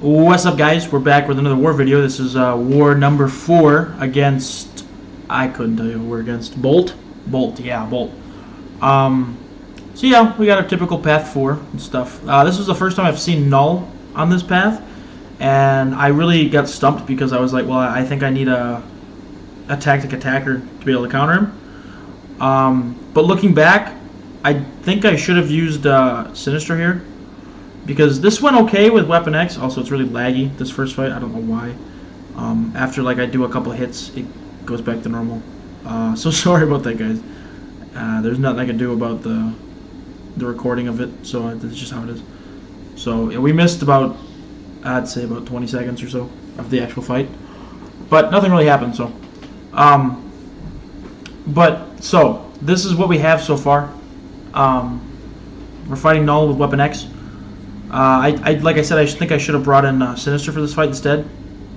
What's up, guys? We're back with another war video. This is war number 4 against, I couldn't tell you who we're against. BÅLT? BÅLT, yeah, BÅLT. So yeah, we got our typical path 4 and stuff. This was the first time I've seen null on this path, and I really got stumped because I was like, well, I think I need a tactic attacker to be able to counter him. But looking back, I think I should have used Sinister here, because this went okay with Weapon X. Also, it's really laggy, this first fight. I don't know why. After like I do a couple of hits, it goes back to normal. So sorry about that, guys. There's nothing I can do about the recording of it, so that's just how it is. So yeah, we missed about, I'd say about 20 seconds or so of the actual fight, but nothing really happened. So, so this is what we have so far. We're fighting null with Weapon X. Like I said, I think I should have brought in Sinister for this fight instead.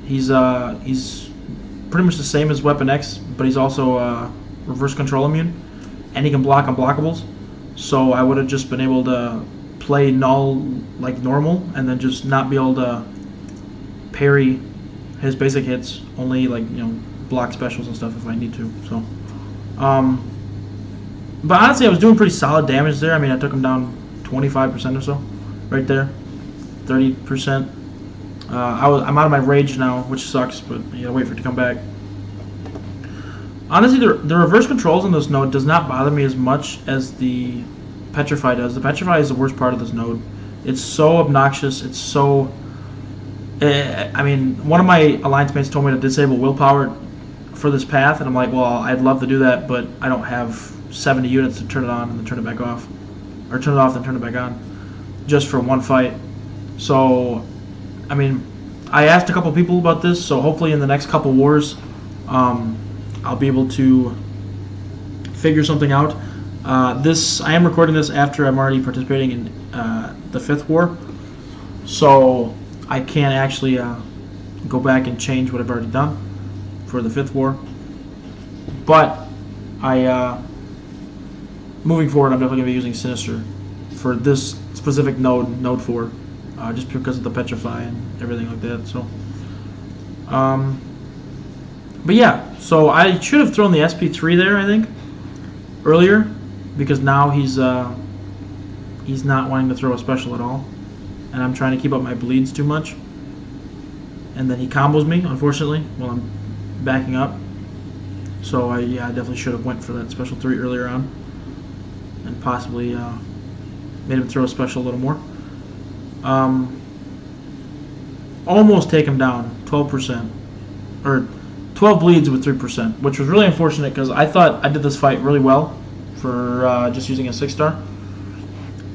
He's pretty much the same as Weapon X, but he's also reverse control immune, and he can block unblockables. So I would have just been able to play null like normal, and then just not be able to parry his basic hits. Only like block specials and stuff if I need to. So, but honestly, I was doing pretty solid damage there. I mean, I took him down 25% or so. Right there, 30%. I'm out of my rage now, which sucks, but you gotta wait for it to come back. Honestly, the reverse controls on this node does not bother me as much as the Petrify does. The Petrify is the worst part of this node. It's so obnoxious. It's so... I mean, one of my alliance mates told me to disable willpower for this path, and I'm like, well, I'd love to do that, but I don't have 70 units to turn it on and then turn it back off. Or turn it off and turn it back on. Just for one fight. So, I mean, I asked a couple people about this, so hopefully in the next couple wars, I'll be able to figure something out. I am recording this after I'm already participating in the 5th war, so I can't actually go back and change what I've already done for the 5th war. But moving forward, I'm definitely going to be using Sinister for this specific node 4, just because of the Petrify and everything like that. So, but yeah, so I should have thrown the SP3 there, I think, earlier, because now he's not wanting to throw a special at all, and I'm trying to keep up my bleeds too much, and then he combos me, unfortunately, while I'm backing up. So I definitely should have went for that special 3 earlier on, and possibly made him throw a special a little more. Almost take him down 12%, or 12 bleeds with 3%, which was really unfortunate because I thought I did this fight really well for just using a 6-star.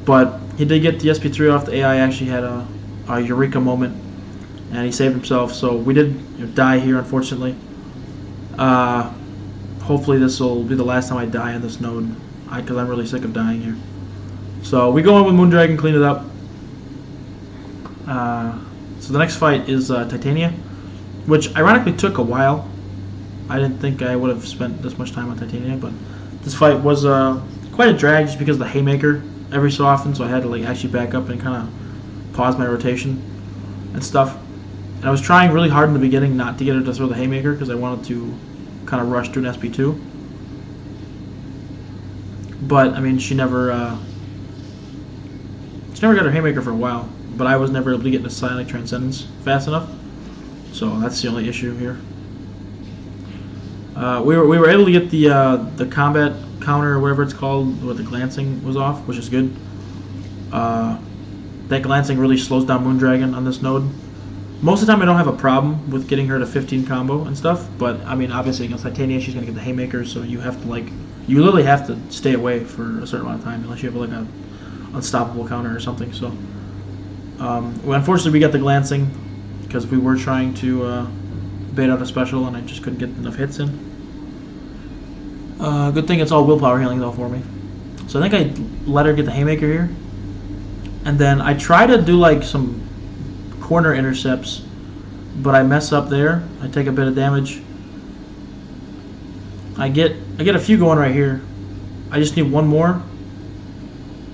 But he did get the SP3 off. The AI actually had a eureka moment, and he saved himself. So we did die here, unfortunately. Hopefully this will be the last time I die on this node, because I'm really sick of dying here. So we go in with Moondragon, clean it up. So the next fight is Titania, which ironically took a while. I didn't think I would have spent this much time on Titania, but this fight was quite a drag just because of the haymaker every so often, so I had to like actually back up and kind of pause my rotation and stuff. And I was trying really hard in the beginning not to get her to throw the haymaker because I wanted to kind of rush to an SP2. But I mean, she never got her haymaker for a while, but I was never able to get into Psionic Transcendence fast enough, so that's the only issue here. We were able to get the combat counter or whatever it's called, where the glancing was off, which is good. That glancing really slows down Moondragon on this node. Most of the time I don't have a problem with getting her to 15 combo and stuff, but I mean, obviously against Titania she's going to get the haymaker, so you have to you literally have to stay away for a certain amount of time unless you have like a unstoppable counter or something. So well, unfortunately we got the glancing because we were trying to bait out a special and I just couldn't get enough hits in. Good thing it's all willpower healing though for me. So I think I let her get the haymaker here, and then I try to do like some corner intercepts, but I mess up there. I take a bit of damage. I get a few going right here. I just need one more,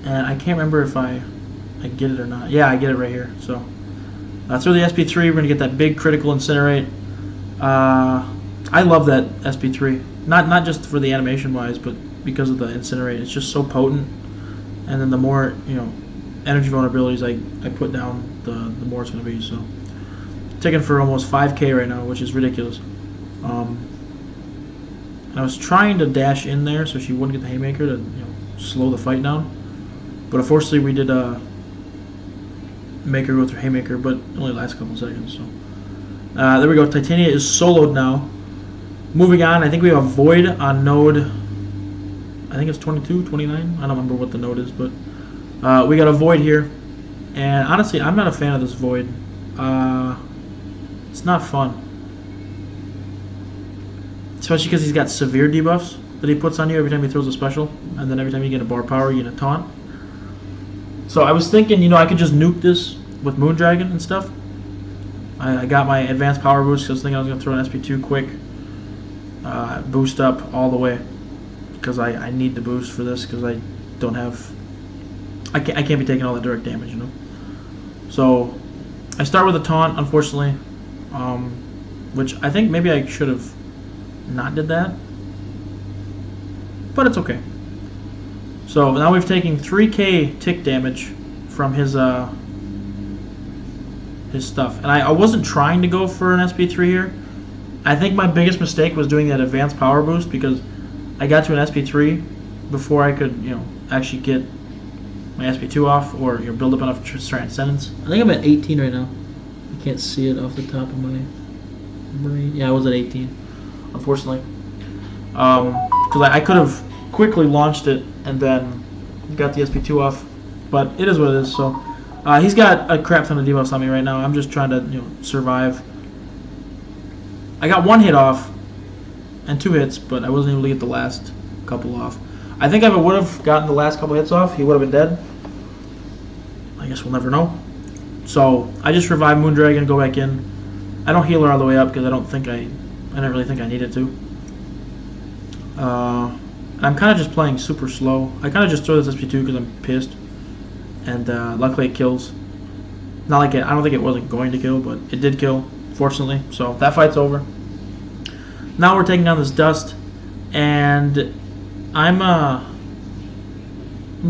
and I can't remember if I get it or not. Yeah, I get it right here. So Through the SP3, we're going to get that big critical incinerate. I love that SP3. Not just for the animation wise, but because of the incinerate. It's just so potent. And then the more, energy vulnerabilities I put down, the more it's going to be. So, taking for almost 5k right now, which is ridiculous. And I was trying to dash in there so she wouldn't get the haymaker to slow the fight down. But unfortunately, we did make her go through haymaker, but it only lasts a couple seconds. So there we go. Titania is soloed now. Moving on, I think we have a Void on node. I think it's 22, 29. I don't remember what the node is, but we got a Void here. And honestly, I'm not a fan of this Void. It's not fun. Especially because he's got severe debuffs that he puts on you every time he throws a special. And then every time you get a bar power, you get a taunt. So I was thinking, I could just nuke this with Moondragon and stuff. I got my advanced power boost because I was thinking I was going to throw an SP2 quick. Boost up all the way. Because I need the boost for this because I don't have... I can't be taking all the direct damage, So I start with a taunt, unfortunately. Which I think maybe I should have not did that. But it's okay. So now we've taken 3k tick damage from his stuff. And I wasn't trying to go for an SP3 here. I think my biggest mistake was doing that advanced power boost because I got to an SP3 before I could, actually get my SP2 off or build up enough transcendence. I think I'm at 18 right now. I can't see it off the top of my brain. Yeah, I was at 18, unfortunately. Because I could have quickly launched it and then got the SP2 off, but it is what it is. So he's got a crap ton of debuffs on me right now. I'm just trying to survive. I got one hit off and 2 hits, but I wasn't able to get the last couple off. I think if I would have gotten the last couple hits off, he would have been dead. I guess we'll never know. So I just revive Moondragon and go back in. I don't heal her all the way up because I didn't really think I needed to. I'm kind of just playing super slow. I kind of just throw this SP2 because I'm pissed. And luckily it kills. Not like I don't think it wasn't going to kill, but it did kill, fortunately. So that fight's over. Now we're taking on this Dust. And I'm a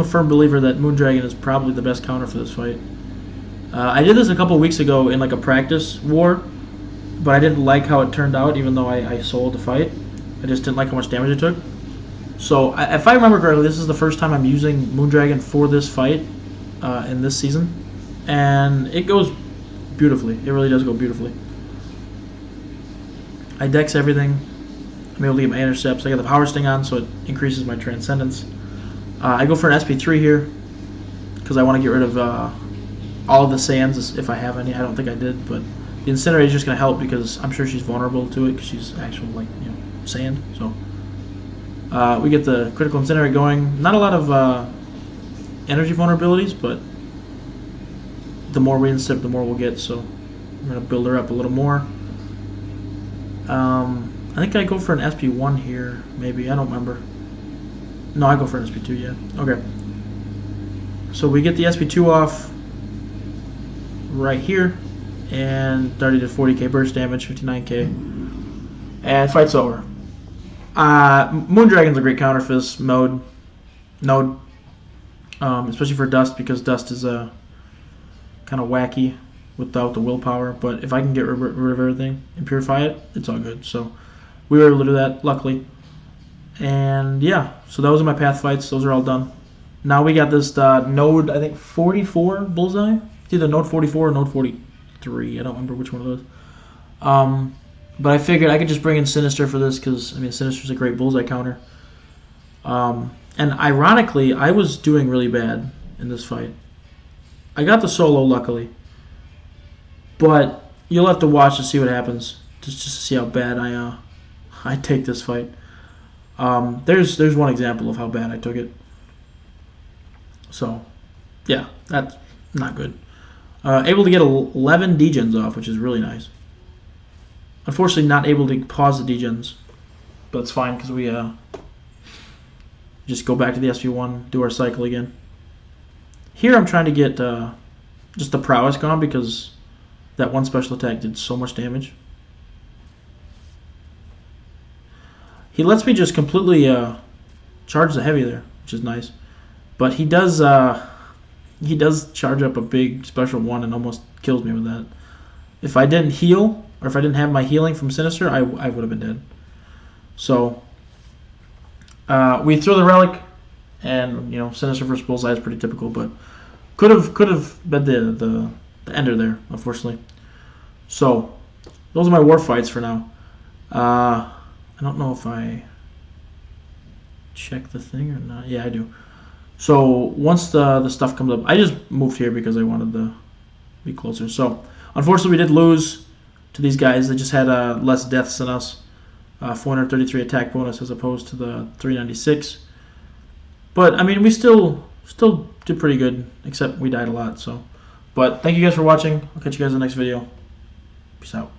firm believer that Moondragon is probably the best counter for this fight. I did this a couple weeks ago in like a practice war. But I didn't like how it turned out, even though I soloed the fight. I just didn't like how much damage it took. So, if I remember correctly, this is the first time I'm using Moondragon for this fight in this season. And it goes beautifully. It really does go beautifully. I dex everything. I'm able to get my intercepts. I got the Power Sting on, so it increases my Transcendence. I go for an SP3 here, because I want to get rid of all of the sands, if I have any. I don't think I did, but the Incinerate is just going to help because I'm sure she's vulnerable to it because she's actual, sand. So we get the critical Incinerate going. Not a lot of energy vulnerabilities, but the more we incip, the more we'll get. So I'm going to build her up a little more. I think I go for an SP1 here, maybe. I don't remember. No, I go for an SP2, yeah. Okay. So we get the SP2 off right here. And 30 to 40k burst damage, 59k. And fight's over. Moondragon's a great counter for this node. Especially for Dust, because Dust is kind of wacky without the willpower. But if I can get rid of everything and purify it, it's all good. So we were able to do that, luckily. And yeah, so those are my path fights. Those are all done. Now we got this node, I think 44 bullseye. It's either node 44 or node 43. I don't remember which one it was. But I figured I could just bring in Sinister for this because, Sinister's a great bullseye counter. And ironically, I was doing really bad in this fight. I got the solo, luckily. But you'll have to watch to see what happens, just to see how bad I take this fight. There's one example of how bad I took it. So, yeah, that's not good. Able to get 11 degens off, which is really nice. Unfortunately, not able to pause the degens, but it's fine because we just go back to the SV1, do our cycle again. Here I'm trying to get just the prowess gone because That one special attack did so much damage. He lets me just completely charge the heavy there, which is nice. But he does charge up a big special one and almost kills me with that. If I didn't heal, or if I didn't have my healing from Sinister, I would have been dead. So we throw the relic, and Sinister versus Bullseye is pretty typical, but could have been the ender there, unfortunately. So those are my war fights for now. I don't know if I check the thing or not. Yeah, I do. So once the stuff comes up, I just moved here because I wanted to be closer. So unfortunately, we did lose to these guys. They just had less deaths than us. 433 attack bonus as opposed to the 396. But I mean, we still did pretty good, except we died a lot. So, but thank you guys for watching. I'll catch you guys in the next video. Peace out.